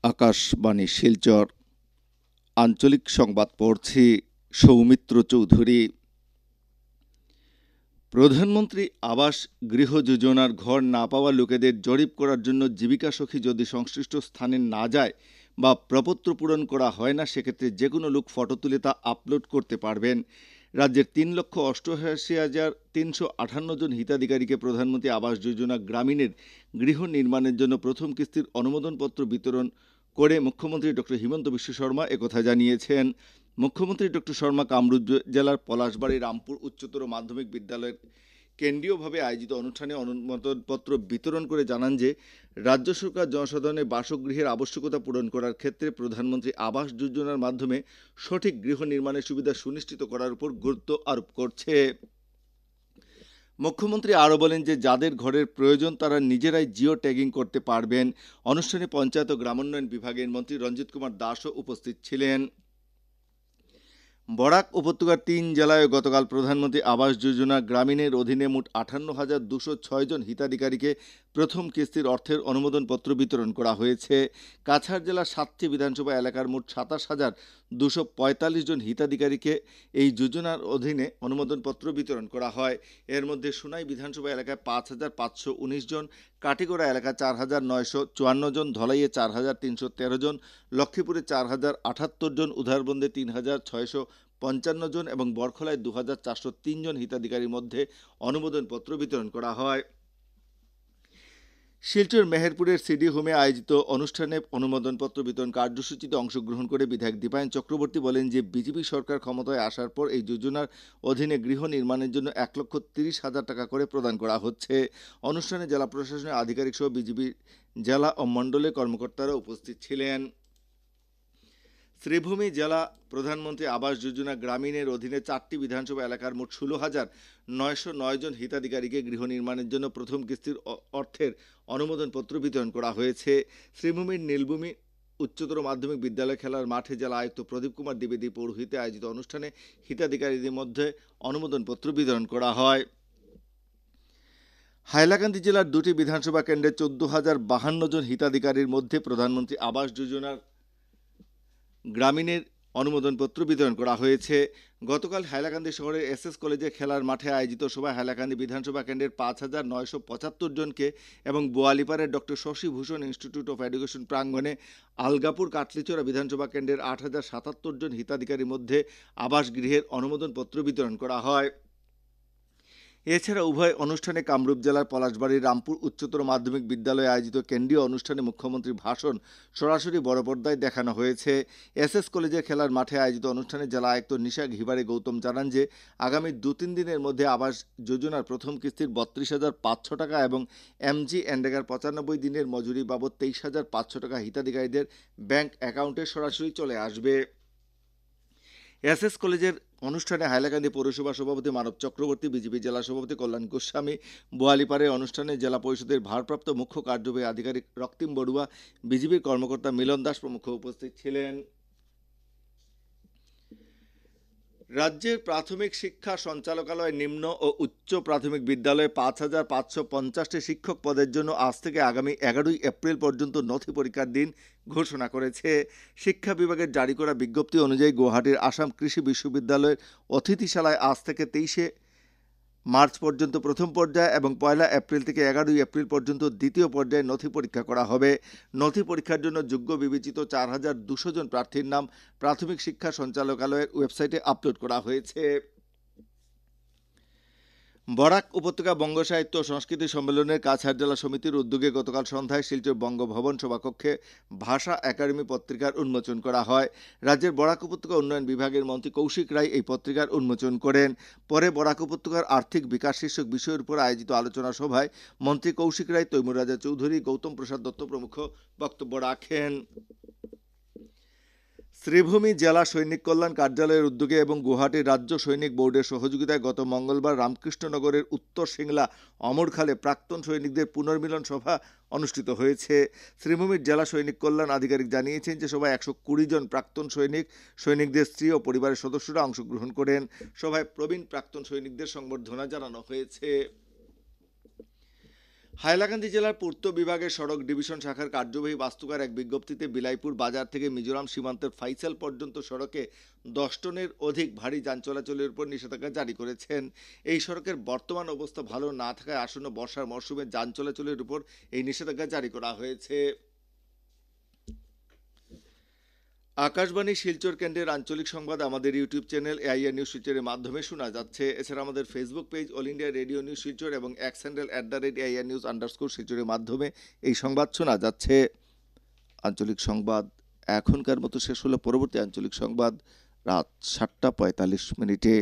আকাশবাণী শিলচর আঞ্চলিক সংবাদ পড়ছি সৌমিত্র চৌধুরী। প্রধানমন্ত্রী আবাস গৃহ যোজনার ঘর না পাওয়া লোকেদের জরিপ করার জন্য জীবিকা সখী যদি সংশ্লিষ্ট স্থানে না যায় বা প্রপত্র পূরণ করা হয় না, সেক্ষেত্রে যে কোনো লোক ফটো তুলে তা আপলোড করতে পারবেন। রাজ্যের 3,88,358 জন হিতাধিকারীকে প্রধানমন্ত্রী আবাস যোজনা গ্রামীণের গৃহ নির্মাণের জন্য প্রথম কিস্তির অনুমোদনপত্র বিতরণ করে মুখ্যমন্ত্রী ডক্টর হিমন্ত বিশ্ব শর্মা একথা জানিয়েছেন। মুখ্যমন্ত্রী ডক্টর শর্মা কামরূপ জেলার পলাশবাড়ী রামপুর উচ্চতর মাধ্যমিক বিদ্যালয়ের কেন্দ্রীয়ভাবে আয়োজিত অনুষ্ঠানে অনুমোদনপত্র বিতরণ করে জানান যে রাজ্য সরকার জনসাধারণের বাসগৃহের আবশ্যকতা পূরণ করার ক্ষেত্রে প্রধানমন্ত্রী আবাস যোজনার মাধ্যমে সঠিক গৃহ নির্মাণের সুবিধা সুনিশ্চিত করার উপর গুরুত্ব আরোপ করছে। মুখ্যমন্ত্রী আরও বলেন যে যাদের ঘরের প্রয়োজন তারা নিজেরাই জিও ট্যাগিং করতে পারবেন। অনুষ্ঠানে পঞ্চায়েত ও গ্রামোন্নয়ন বিভাগের মন্ত্রী রঞ্জিত কুমার দাসও উপস্থিত ছিলেন। বরাক উপত্যকার 3 জেলায় গতকাল প্রধানমন্ত্রী আবাস যোজনা গ্রামীণের অধীনে মোট 58,206 জন হিতাধিকারীকে প্রথম কিস্তির অর্থের অনুমোদনপত্র বিতরণ করা হয়েছে। কাছাড় জেলার 7টি বিধানসভা এলাকার মোট 27,245 জন হিতাধিকারীকে এই যোজনার অধীনে অনুমোদনপত্র বিতরণ করা হয়। এর মধ্যে সোনাই বিধানসভা এলাকায় 5,519 জন, কাটিগড়া এলাকা 4,954 জন, ধলাইয়ে 4,313 জন, লক্ষ্মীপুরে 4,078 জন, উধারবন্দে 3,655 জন এবং বরখলায় 2,403 জন হিতাধিকারীর মধ্যে অনুমোদনপত্র বিতরণ করা হয়। শিলচর মেহেরপুরের সিডি হোমে আয়োজিত অনুষ্ঠানে অনুমোদনপত্র বিতরণ কার্যসূচিতে অংশগ্রহণ করে বিধায়ক দীপায়ন চক্রবর্তী বলেন যে বিজেপি সরকার ক্ষমতায় আসার পর এই যোজনার অধীনে গৃহ নির্মাণের জন্য 1,30,000 টাকা করে প্রদান করা হচ্ছে। অনুষ্ঠানে জেলা প্রশাসনের আধিকারিক সহ বিজেপি জেলা ও মণ্ডলের কর্মকর্তারা উপস্থিত ছিলেন। শ্রীভূমি জেলা প্রধানমন্ত্রী আবাস যোজনা গ্রামীণের অধীনে 4টি বিধানসভা এলাকার মোট 16,909 জন হিতাধিকারীকে গৃহ নির্মাণের জন্য প্রথম কিস্তির অর্থের অনুমোদনপত্র বিতরণ করা হয়েছে। শ্রীভূমির নীলভূমি উচ্চতর মাধ্যমিক বিদ্যালয় খেলার মাঠে জেলা আয়ুক্ত প্রদীপ কুমার দ্বিবেদী পৌরোহিত্যে আয়োজিত অনুষ্ঠানে হিতাধিকারীদের মধ্যে অনুমোদনপত্র বিতরণ করা হয়। হাইলাকান্দি জেলার 2টি বিধানসভা কেন্দ্রে 14,052 জন হিতাধিকারীর মধ্যে প্রধানমন্ত্রী আবাস যোজনার গ্রামীণের অনুমোদনপত্র বিতরণ করা হয়েছে। গতকাল হাইলাকান্দি শহরের এসএস কলেজে খেলার মাঠে আয়োজিত সভায় হাইলাকান্দি বিধানসভা কেন্দ্রের 5,975 জনকে এবং বোয়ালিপাড়ের doctor Shashi Bhushan institute of education প্রাঙ্গণে আলগাপুর কাটলিচড়া বিধানসভা কেন্দ্রের 8,077 জন হিতাধিকারীর মধ্যে আবাস গৃহের অনুমোদনপত্র বিতরণ করা হয়। এছাড়া উভয় অনুষ্ঠানে কামরূপ জেলার পলাশবাড়ির রামপুর উচ্চতর মাধ্যমিক বিদ্যালয়ে আয়োজিত কেন্দ্রীয় অনুষ্ঠানে মুখ্যমন্ত্রীর ভাষণ সরাসরি বড় পর্দায় দেখানো হয়েছে। এসএস কলেজে খেলার মাঠে আয়োজিত অনুষ্ঠানে জেলা আয়ুক্ত নিশা ঘিবারে গৌতম জানান যে আগামী 2-3 দিনের মধ্যে আবাস যোজনার প্রথম কিস্তির 32,500 টাকা এবং এমজি এনরেগার 95 দিনের মজুরি বাবদ 23,500 টাকা হিতাধিকারীদের ব্যাংক অ্যাকাউন্টে সরাসরি চলে আসবে। এসএস কলেজের অনুষ্ঠানে হাইলাকান্দি পৌরসভা সভাপতি মানব চক্রবর্তী, বিজেপি জেলা সভাপতি কল্যাণ গোস্বামী, বোয়ালিপাড়ের অনুষ্ঠানে জেলা পরিষদের ভারপ্রাপ্ত মুখ্য কার্যবাহী আধিকারিক রক্তিম বড়ুয়া, বিজেপির কর্মকর্তা মিলন দাস প্রমুখ উপস্থিত ছিলেন। রাজ্যের প্রাথমিক শিক্ষা সঞ্চালকালয় নিম্ন ও উচ্চ প্রাথমিক বিদ্যালয়ে 5,550টি শিক্ষক পদের জন্য আজ থেকে আগামী 11 এপ্রিল পর্যন্ত নথি পরীক্ষার দিন ঘোষণা করেছে। শিক্ষা বিভাগের জারি করা বিজ্ঞপ্তি অনুযায়ী গুয়াহাটির আসাম কৃষি বিশ্ববিদ্যালয়ের অতিথিশালায় আজ থেকে 23 মার্চ পর্যন্ত প্রথম পর্যায়ে এবং 1 এপ্রিল থেকে 11 এপ্রিল পর্যন্ত দ্বিতীয় পর্যায়ে নথি পরীক্ষা করা হবে। নথি পরীক্ষার জন্য যোগ্য বিবেচিত 4,200 জন প্রার্থীর নাম প্রাথমিক শিক্ষা সঞ্চালকালয়ের ওয়েবসাইটে আপলোড করা হয়েছে। বরাক উপত্যকা বঙ্গ সাহিত্য ও সংস্কৃতি সম্মেলনের কাছাড় জেলা সমিতির উদ্যোগে গতকাল সন্ধ্যায় শিলচর বঙ্গভবন সভাকক্ষে ভাষা একাডেমি পত্রিকার উন্মোচন করা হয়। রাজ্যের বরাক উপত্যকা উন্নয়ন বিভাগের মন্ত্রী কৌশিক রায় এই পত্রিকার উন্মোচন করেন। পরে বরাক উপত্যকার আর্থিক বিকাশ শীর্ষক বিষয়ের উপর আয়োজিত আলোচনা সভায় মন্ত্রী কৌশিক রায়, তৈমুর রাজা চৌধুরী, গৌতম প্রসাদ দত্ত প্রমুখ বক্তব্য রাখেন। শ্রীভূমি জেলা সৈনিক কল্যাণ কার্যালয়ের উদ্যোগে এবং গুয়াহাটির রাজ্য সৈনিক বোর্ডের সহযোগিতায় গত মঙ্গলবার রামকৃষ্ণনগরের উত্তর সিংলা অমরখালে প্রাক্তন সৈনিকদের পুনর্মিলন সভা অনুষ্ঠিত হয়েছে। শ্রীভূমির জেলা সৈনিক কল্যাণ আধিকারিক জানিয়েছেন যে সভায় 120 জন প্রাক্তন সৈনিকদের স্ত্রী ও পরিবারের সদস্যরা অংশগ্রহণ করেন। সভায় প্রবীণ প্রাক্তন সৈনিকদের সংবর্ধনা জানানো হয়েছে। হাইলাকান্দি জেলার পূর্ত বিভাগের সড়ক ডিভিশন শাখার কার্যবাহী বাস্তুকার এক বিজ্ঞপ্তিতে বিলাইপুর বাজার থেকে মিজোরাম সীমান্তের ফাইসাল পর্যন্ত সড়কে 10 টনের অধিক ভারী যান চলাচলের উপর নিষেধাজ্ঞা জারি করেছেন। এই সড়কের বর্তমান অবস্থা ভালো না থাকায় আসন্ন বর্ষার মরশুমে যান চলাচলের উপর এই নিষেধাজ্ঞা জারি করা হয়েছে। আকাশবাণী শিলচর কেন্দ্রের আঞ্চলিক সংবাদ আমাদের ইউটিউব চ্যানেল এআইআর নিউজ শিলচরের মাধ্যমে শোনা যাচ্ছে। এছাড়া আমাদের Facebook page all India radio news Silchar এবং X handle @AIR news underscore শিলচরের মাধ্যমে এই সংবাদ শোনা যাচ্ছে। আঞ্চলিক সংবাদ এখনকার মতো শেষ হলো। পরবর্তী আঞ্চলিক সংবাদ রাত 7:45 মিনিটে।